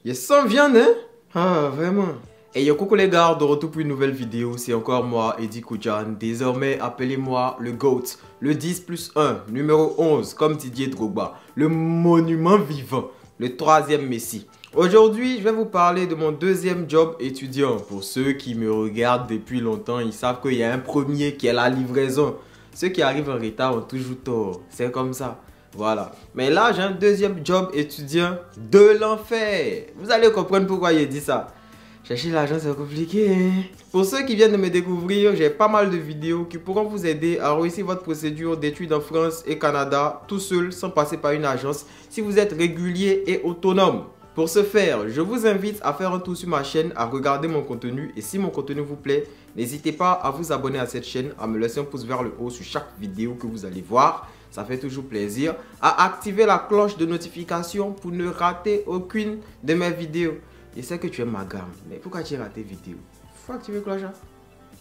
Il sent viande, hein? Ah, vraiment. Et yo, coucou les gars, de retour pour une nouvelle vidéo. C'est encore moi, Eddie Koudjan. Désormais, appelez-moi le GOAT. Le 10+1, numéro 11, comme Didier Drogba. Le monument vivant. Le troisième Messi. Aujourd'hui, je vais vous parler de mon deuxième job étudiant. Pour ceux qui me regardent depuis longtemps, ils savent qu'il y a un premier qui est la livraison. Ceux qui arrivent en retard ont toujours tort. C'est comme ça. Voilà. Mais là, j'ai un deuxième job étudiant de l'enfer. Vous allez comprendre pourquoi il dit ça. Chercher l'argent, c'est compliqué. Hein? Pour ceux qui viennent de me découvrir, j'ai pas mal de vidéos qui pourront vous aider à réussir votre procédure d'études en France et Canada tout seul, sans passer par une agence, si vous êtes régulier et autonome. Pour ce faire, je vous invite à faire un tour sur ma chaîne, à regarder mon contenu. Et si mon contenu vous plaît, n'hésitez pas à vous abonner à cette chaîne, à me laisser un pouce vers le haut sur chaque vidéo que vous allez voir. Ça fait toujours plaisir. À activer la cloche de notification pour ne rater aucune de mes vidéos. Je sais que tu aimes ma gamme, mais pourquoi tu rates tes vidéos? Faut activer la cloche.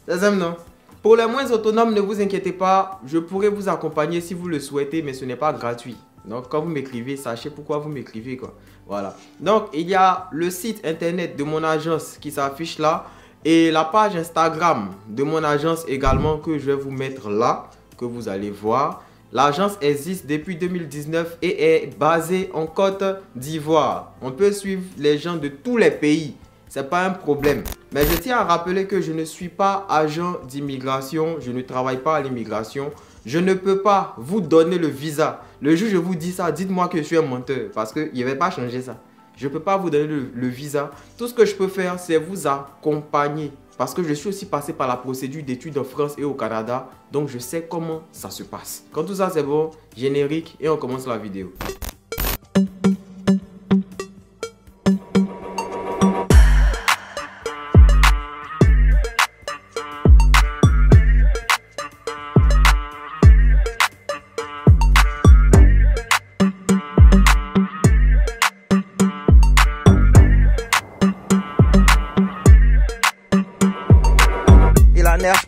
C'est simple, non? Pour les moins autonomes, ne vous inquiétez pas. Je pourrai vous accompagner si vous le souhaitez, mais ce n'est pas gratuit. Donc, quand vous m'écrivez, sachez pourquoi vous m'écrivez, quoi. Voilà. Donc, il y a le site internet de mon agence qui s'affiche là. Et la page Instagram de mon agence également que je vais vous mettre là, que vous allez voir. L'agence existe depuis 2019 et est basée en Côte d'Ivoire. On peut suivre les gens de tous les pays. C'est pas un problème. Mais je tiens à rappeler que je ne suis pas agent d'immigration. Je ne travaille pas à l'immigration. Je ne peux pas vous donner le visa. Le jour où je vous dis ça, dites-moi que je suis un menteur. Parce qu'il ne va pas changer ça. Je ne peux pas vous donner le visa. Tout ce que je peux faire, c'est vous accompagner. Parce que je suis aussi passé par la procédure d'études en France et au Canada. Donc, je sais comment ça se passe. Quand tout ça, c'est bon, générique et on commence la vidéo.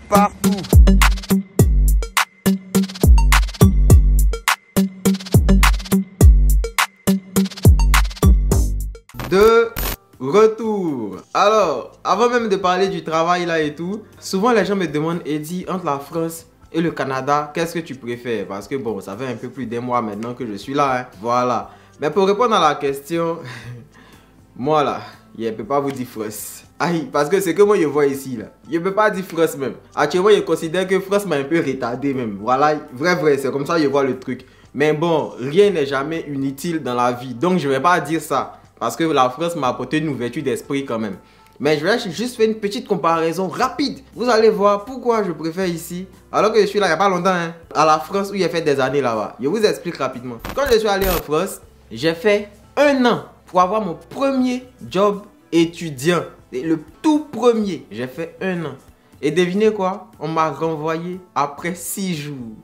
Partout. De retour. Alors, avant même de parler du travail là et tout, souvent les gens me demandent, Eddie, entre la France et le Canada, qu'est-ce que tu préfères? Parce que bon, ça fait un peu plus d'un mois maintenant que je suis là, hein. Voilà. Mais pour répondre à la question, moi là, je ne peux pas vous dire France. Aïe, parce que c'est que moi je vois ici là. Je ne peux pas dire France même. Actuellement, je considère que France m'a un peu retardé même. Voilà, vrai, c'est comme ça que je vois le truc. Mais bon, rien n'est jamais inutile dans la vie. Donc je ne vais pas dire ça. Parce que la France m'a apporté une ouverture d'esprit quand même. Mais je vais juste faire une petite comparaison rapide. Vous allez voir pourquoi je préfère ici. Alors que je suis là il n'y a pas longtemps, hein, à la France où j'ai fait des années là-bas. Je vous explique rapidement. Quand je suis allé en France, j'ai fait 1 an pour avoir mon premier job étudiant. Le tout premier, j'ai fait 1 an. Et devinez quoi? On m'a renvoyé après 6 jours.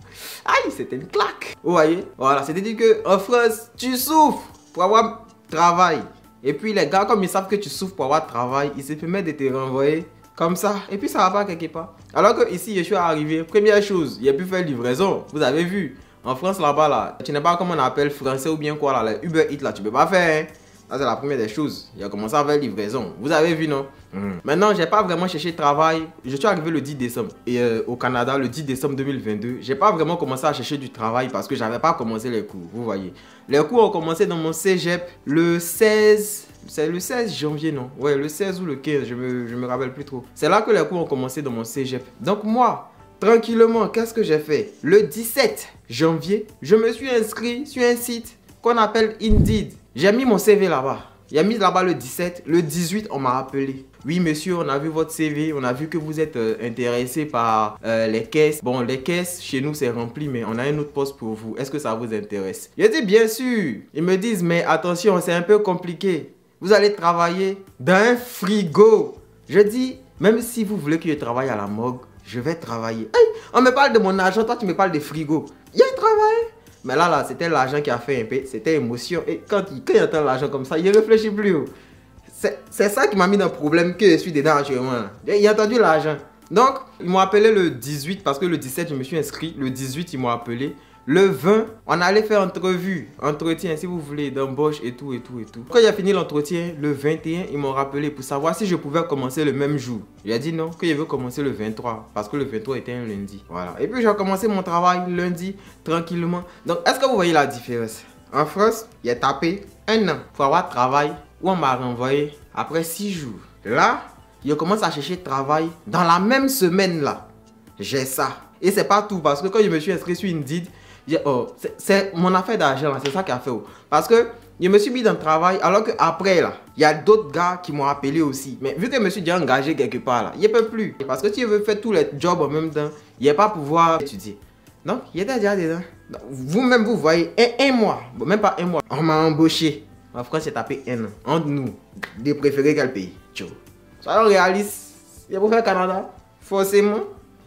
Aïe, c'était une claque. Vous voyez? Voilà, c'est-à-dire qu'en France, tu souffres pour avoir travail. Et puis les gars, comme ils savent que tu souffres pour avoir travail, ils se permettent de te renvoyer comme ça. Et puis ça va pas quelque part. Alors que ici, je suis arrivé. Première chose, il a pu faire livraison. Vous avez vu? En France, là-bas, là, tu n'es pas comme on appelle français ou bien quoi, là, les Uber Eats, là, tu peux pas faire, hein? Ça, c'est la première des choses. Il a commencé à faire livraison. Vous avez vu, non? Maintenant, j'ai pas vraiment cherché travail. Je suis arrivé le 10 décembre. Et au Canada, le 10 décembre 2022, j'ai pas vraiment commencé à chercher du travail parce que j'avais pas commencé les cours. Vous voyez. Les cours ont commencé dans mon cégep le 16... C'est le 16 janvier, non? Ouais, le 16 ou le 15, je me rappelle plus trop. C'est là que les cours ont commencé dans mon cégep. Donc moi, tranquillement, qu'est-ce que j'ai fait? Le 17 janvier, je me suis inscrit sur un site qu'on appelle Indeed. J'ai mis mon CV là-bas. J'ai mis là-bas le 17. Le 18, on m'a appelé. Oui, monsieur, on a vu votre CV. On a vu que vous êtes intéressé par les caisses. Bon, les caisses, chez nous, c'est rempli, mais on a un autre poste pour vous. Est-ce que ça vous intéresse? J'ai dit, bien sûr. Ils me disent, mais attention, c'est un peu compliqué. Vous allez travailler dans un frigo. Je dis, même si vous voulez que je travaille à la morgue, je vais travailler. Hey, on me parle de mon argent, toi, tu me parles de frigo. Il y a un travail. Mais là, c'était l'argent qui a fait un peu. C'était émotion. Et quand il entend l'argent comme ça, il ne réfléchit plus. C'est ça qui m'a mis dans le problème que je suis dedans actuellement. Il a entendu l'argent. Donc, ils m'ont appelé le 18 parce que le 17, je me suis inscrit. Le 18, ils m'ont appelé. Le 20, on allait faire entretien si vous voulez, d'embauche et tout. Quand il a fini l'entretien, le 21, ils m'ont rappelé pour savoir si je pouvais commencer le même jour. J'ai dit non, que je veux commencer le 23, parce que le 23 était un lundi. Voilà. Et puis j'ai commencé mon travail lundi, tranquillement. Donc, est-ce que vous voyez la différence? En France, il a tapé 1 an pour avoir travail, où on m'a renvoyé après 6 jours. Là, je commence à chercher travail dans la même semaine là. J'ai ça. Et c'est pas tout, parce que quand je me suis inscrit sur Indeed, oh, c'est mon affaire d'argent, c'est ça qui a fait. Oh. Parce que je me suis mis dans le travail, alors qu'après, là, il y a d'autres gars qui m'ont appelé aussi. Mais vu que je me suis déjà engagé quelque part, là, il ne peut plus. Parce que si je veux faire tous les jobs en même temps, il n'y a pas pouvoir étudier. Donc, il était déjà dedans. Vous-même, vous voyez, un mois, bon, même pas 1 mois, on m'a embauché. En France, j'ai tapé 1 an. Entre nous, de préférer quel pays? Ciao. Soyons réalistes. Il faut faire Canada, forcément.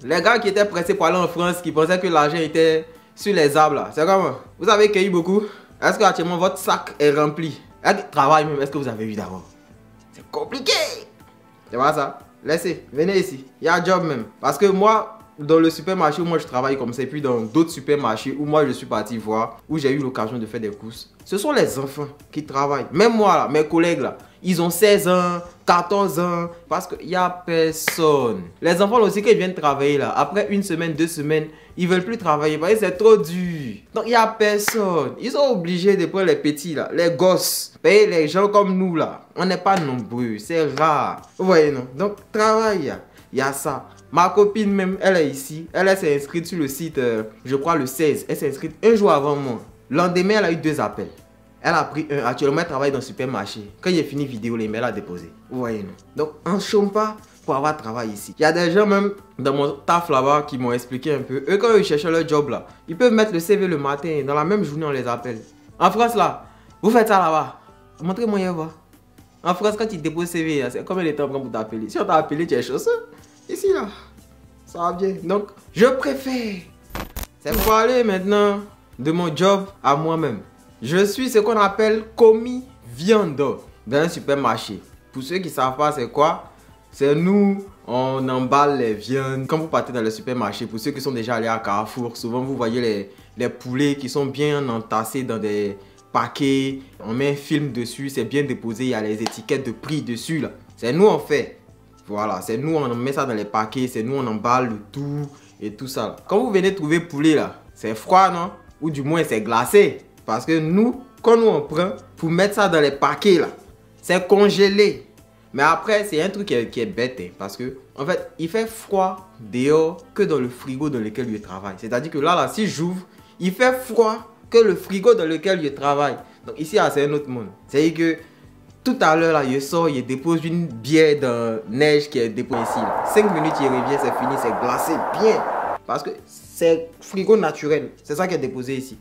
Les gars qui étaient pressés pour aller en France, qui pensaient que l'argent était sur les arbres là, c'est comment? Vous avez cueilli beaucoup? Est-ce que actuellement votre sac est rempli? Travail même, est-ce que vous avez eu d'abord? C'est compliqué! C'est pas ça? Laissez, venez ici. Il y a un job même. Parce que moi, dans le supermarché où moi je travaille comme ça, et puis dans d'autres supermarchés où moi je suis parti voir, où j'ai eu l'occasion de faire des courses, ce sont les enfants qui travaillent. Même moi là, mes collègues là, ils ont 16 ans, 14 ans, parce qu'il n'y a personne. Les enfants aussi qui viennent travailler là, après 1 semaine, 2 semaines, ils veulent plus travailler parce que c'est trop dur. Donc il n'y a personne. Ils sont obligés de prendre les petits là, les gosses. Payer les gens comme nous là, on n'est pas nombreux, c'est rare. Vous voyez non? Donc travail, il y a ça. Ma copine même, elle est ici. Elle s'est inscrite sur le site, je crois le 16. Elle s'est inscrite 1 jour avant moi. Le lendemain, elle a eu 2 appels. Elle a pris un. Actuellement, elle travaille dans le supermarché. Quand il a fini vidéo, les mails a déposé. Vous voyez, non? Donc, on ne chôme pas pour avoir travail ici. Il y a des gens même dans mon taf là-bas qui m'ont expliqué un peu. Eux, quand ils cherchent leur job là, ils peuvent mettre le CV le matin. Dans la même journée, on les appelle. En France là, vous faites ça là-bas. Montrez-moi hier, voir. En France, quand tu déposes CV, c'est combien de temps pour t'appeler? Si on t'a appelé, tu es chanceux. Ici là, ça va bien. Donc, je préfère. C'est pour aller maintenant de mon job à moi-même. Je suis ce qu'on appelle commis viande dans un supermarché. Pour ceux qui ne savent pas c'est quoi, c'est nous, on emballe les viandes. Quand vous partez dans le supermarché, pour ceux qui sont déjà allés à Carrefour, souvent vous voyez les poulets qui sont bien entassés dans des paquets. On met un film dessus, c'est bien déposé, il y a les étiquettes de prix dessus là. C'est nous on fait. Voilà, c'est nous on met ça dans les paquets, c'est nous on emballe le tout et tout ça là. Quand vous venez trouver poulet là, c'est froid non? Ou du moins c'est glacé. Parce que nous, quand nous on prend pour mettre ça dans les paquets là, c'est congelé. Mais après, c'est un truc qui est bête. Hein, parce que, en fait, il fait froid dehors que dans le frigo dans lequel je travaille. C'est-à-dire que là, si j'ouvre, il fait froid que le frigo dans lequel je travaille. Donc ici, c'est un autre monde. C'est-à-dire que tout à l'heure, là, je sors, je dépose une bière de neige qui est déposée ici. Là. 5 minutes, il revient, c'est fini, c'est glacé bien. Parce que c'est frigo naturel. C'est ça qui est déposé ici.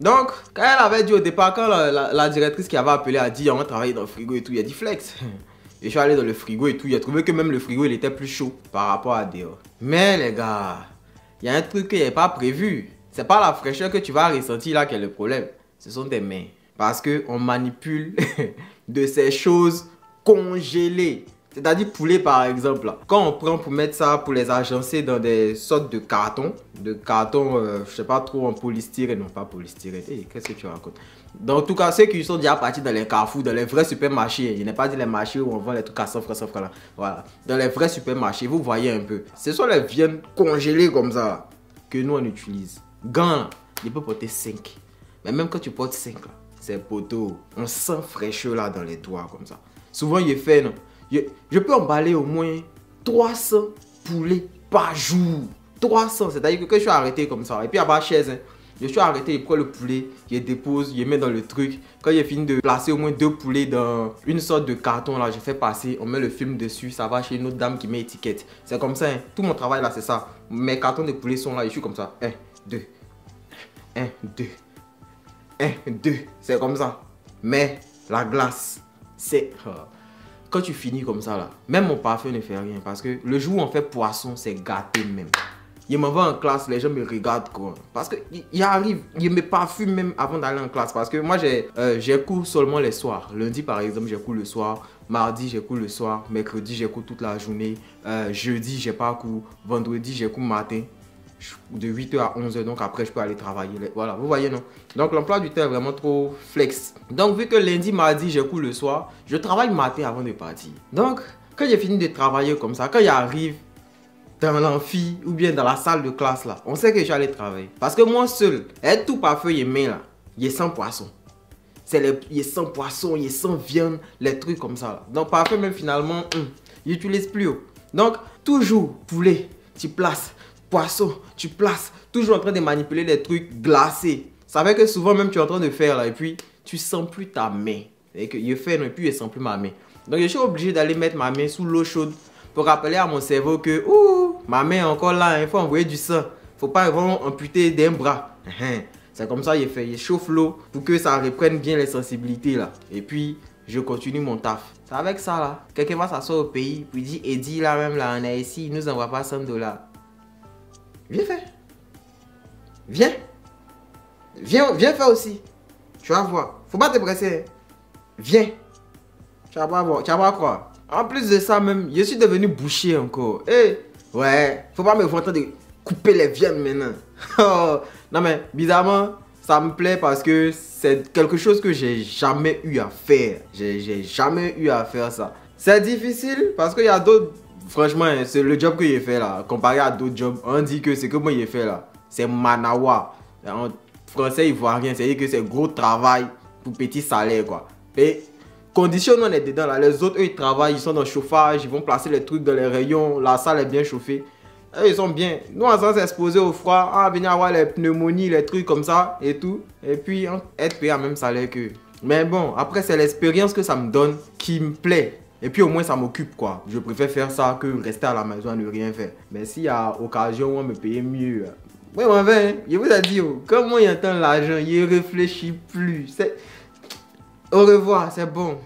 Donc, quand elle avait dit au départ, quand la directrice qui avait appelé a dit on va travailler dans le frigo et tout, il a dit flex. Et je suis allé dans le frigo et tout, il a trouvé que même le frigo il était plus chaud par rapport à dehors. Mais les gars, il y a un truc qui n'est pas prévu. C'est pas la fraîcheur que tu vas ressentir là qui est le problème. Ce sont tes mains. Parce qu'on manipule de ces choses congelées. C'est-à-dire poulet par exemple. Là. Quand on prend pour mettre ça, pour les agencer dans des sortes de cartons. Je sais pas trop en polystyrène. Non, pas polystyrène. Hey, qu'est-ce que tu racontes? Dans tout cas, ceux qui sont déjà partis dans les carrefours, dans les vrais supermarchés. Je n'ai pas dit les marchés où on vend les trucs à 100 francs, 100 francs là. Voilà. Dans les vrais supermarchés, vous voyez un peu. Ce sont les viandes congelées comme ça que nous on utilise. Gants, il peut porter 5. Mais même quand tu portes 5 là, c'est poteau. On sent fraîcheur là dans les doigts comme ça. Souvent, il est fait non. Je peux emballer au moins 300 poulets par jour. 300, c'est-à-dire que je suis arrêté comme ça. Et puis à ma chaise, hein, je suis arrêté, je prends le poulet, je dépose, je mets dans le truc. Quand j'ai fini de placer au moins 2 poulets dans une sorte de carton, là, je fais passer, on met le film dessus, ça va chez une autre dame qui met étiquette. C'est comme ça, hein. Tout mon travail là, c'est ça. Mes cartons de poulet sont là, je suis comme ça. 1, 2, 1, 2, 1, 2. C'est comme ça. Mais la glace, c'est... Quand tu finis comme ça là, même mon parfum ne fait rien parce que le jour où on fait poisson, c'est gâté même. Il m'envoie en classe, les gens me regardent quoi. Parce que il arrive, il me parfume même avant d'aller en classe. Parce que moi j'ai cours seulement les soirs. Lundi par exemple, j'ai cours le soir. Mardi, j'ai cours le soir. Mercredi, j'ai cours toute la journée. Jeudi, j'ai pas cours. Vendredi, j'ai cours matin. de 8h à 11h. Donc après, je peux aller travailler. Voilà, vous voyez, non? Donc l'emploi du temps est vraiment trop flex. Donc vu que lundi, mardi, j'ai cours le soir, je travaille le matin avant de partir. Donc, quand j'ai fini de travailler comme ça, quand j'arrive dans l'amphi ou bien dans la salle de classe là, on sait que je suis allé travailler. Parce que moi seul, être tout par feu et main là, il est sans poisson. Il est sans poisson, il est sans viande, les trucs comme ça là. Donc parfait même finalement, j'utilise plus haut. Donc toujours poulet, tu places, poisson, tu places, toujours en train de manipuler les trucs glacés. Ça fait que souvent même tu es en train de faire là et puis tu sens plus ta main. Et que je fais et puis je sens plus ma main. Donc je suis obligé d'aller mettre ma main sous l'eau chaude pour rappeler à mon cerveau que ma main est encore là, il faut envoyer du sang. Faut pas vraiment amputer d'un bras. C'est comme ça, il chauffe l'eau pour que ça reprenne bien les sensibilités là. Et puis, je continue mon taf. C'est avec ça là. Quelqu'un va s'asseoir au pays, puis dit, Eddie là même là, on est ici, il nous envoie pas 100 $. Viens faire. Viens. Viens faire aussi. Tu vas voir. Faut pas te presser. Viens. Tu vas pas voir. Tu vas voir quoi. En plus de ça même, je suis devenu boucher encore. Ouais. Faut pas me voir en train de couper les viandes maintenant. Non mais bizarrement, ça me plaît parce que c'est quelque chose que j'ai jamais eu à faire. J'ai jamais eu à faire ça. C'est difficile parce qu'il y a d'autres... Franchement, c'est le job que j'ai fait là. Comparé à d'autres jobs, on dit que c'est que moi j'ai fait là. C'est manawa. En français ivoirien, c'est-à-dire que c'est gros travail pour petit salaire quoi. Et condition on est dedans là. Les autres eux ils travaillent, ils sont dans le chauffage, ils vont placer les trucs dans les rayons. La salle est bien chauffée. Et ils sont bien. Nous, on s'est exposé au froid, on va venir avoir les pneumonies, les trucs comme ça et tout. Et puis, être payé à même salaire qu'eux. Mais bon, après, c'est l'expérience que ça me donne qui me plaît. Et puis, au moins, ça m'occupe, quoi. Je préfère faire ça que rester à la maison et ne rien faire. Mais s'il y a occasion où on me paye mieux... Oui, mon frère, je vous ai dit, comme moi, j'entends l'argent, je ne réfléchis plus. Au revoir, c'est bon.